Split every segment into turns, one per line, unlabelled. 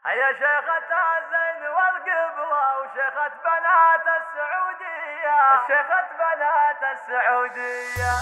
هيا شيخة الزين والقبلة وشيخة بنات السعودية، شيخة بنات السعودية.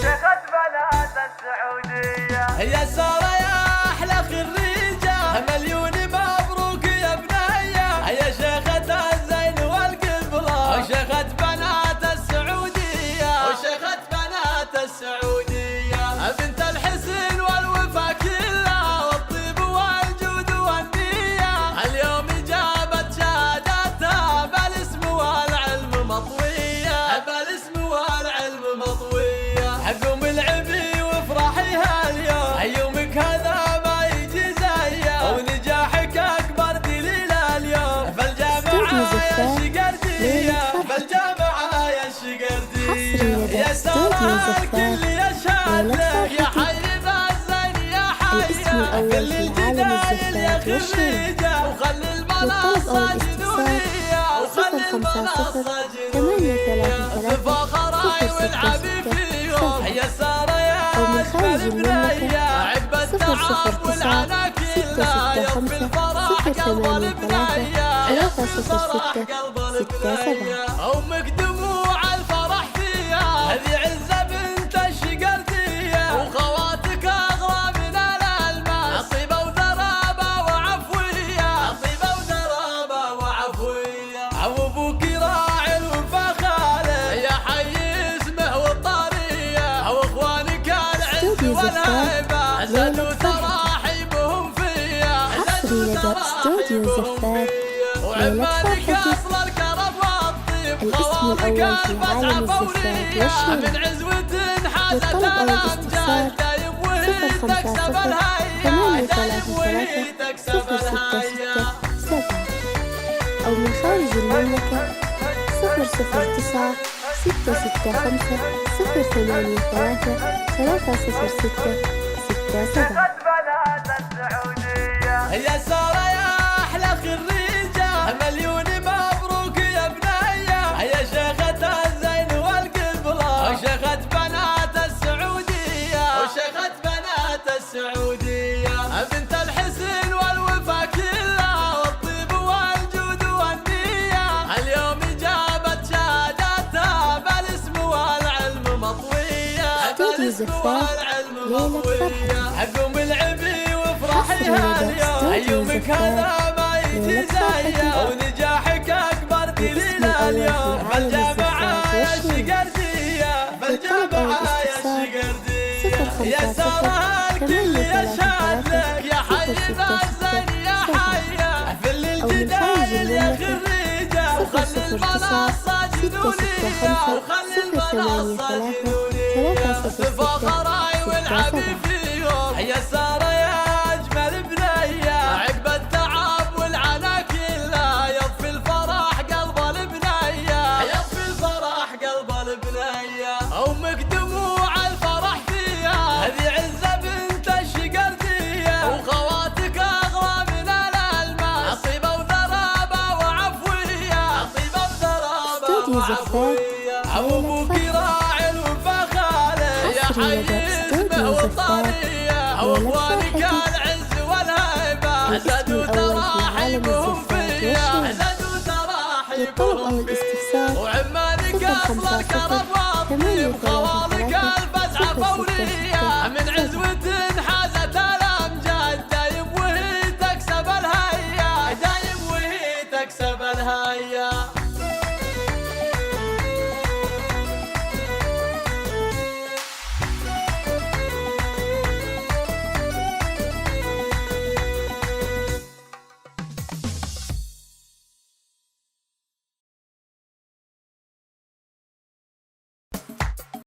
شيخة بنات السعودية
هيا سارة يا أحلى خريجة، مليون مبروك يا بنية. هيا شيخة الزين والقبلة وشيخة بنات السعودية، وشيخة بنات السعودية. بنت الحسن والوفا كلها والطيب والجود والنية، اليوم جابت شهادتها بالاسم والعلم مطوية، بالاسم والعلم مطوية. حقوم العبي وافرحي هاليوم، يومك هذا ما يجي زيه، ونجاحك اكبر دليل اليوم. فالجامعة يا الشقردية، فالجامعة يا الشقردية. يا سارة الكل يشهد لك، يا حي ذا الزين يا حي. كل الجدايل يا خريجة، وخلي المنصة جنونية، وخلي المنصة جنونية. فخراي والعبي فيهم، يا سارة يا أجمل بنية. عقب التعب والعنى كلها، يوم في الفرح قلب البنية، يوم في الفرح قلب البنية. أمك دموع الفرح فيها، هذي عزة بنت الشقردية، وخواتك أغلى من الألماس، طيبة وذرابة وعفوية، طيبة وذرابة وعفوية. أبوك راعي الوفا خاله، يا حي اسمه والطارية، واخوانك العز والهيبة، زادوا تراحيبهم فيا، زادوا تراحيبهم فيا. وعمالك اصل الكرم والطيب، خواتك الفتحة فورية، من عزوة حازت الامجاد، دايم وهي تكسب الهيا، دايم وهي تكسب الهيا.
أو من خارج المملكة 009 665 083 306 67.
شيخة بنات السعودية.
يا سارة يا أحلى خريجة، مليون مبروك يا بنية. يا شيخة الزين والقبلة وشيخة بنات السعودية، وشيخة بنات السعودية. بنت الحسن والوفا كلها والطيب والجود والنية، اليوم جابت شهادتها بالاسم والعلم مطوية، بالاسم والعلم مطوية. حقوم العبي وافرحي هاليوم، يومك هذا ما يجي زيه، ونجاحك اكبر دليل اليوم. فالجامعة يا الشقردية، فالجامعة يا الشقردية. يا سارة الكل يشهد لك، يا حي ذا الزين يا حي. في الجدايل يا خريجة، وخلي المنصة جنونية، وخلي المنصة جنونية. فخراي والعبي فيهم، يا سارة يا أجمل بنية. عقب التعب والعنى كلها، يطفي الفرح قلب البنية، يطفي الفرح قلب البنية. أمك دموع الفرح فيها، هذي عزة بنت الشقردية، وخواتك أغلى من الألماس، طيبة وذرابة وعفوية، طيبة وذرابة وعفوية. أبوك راعي الوفا خاله، يا حي اسمه والطارية، واخوانك العز والهيبة، زادوا تراحيبهم فيا، زادوا تراحيبهم فيا. وعمالك اصل الكرم والطيب، خوالك الفزعة فورية، من عزوة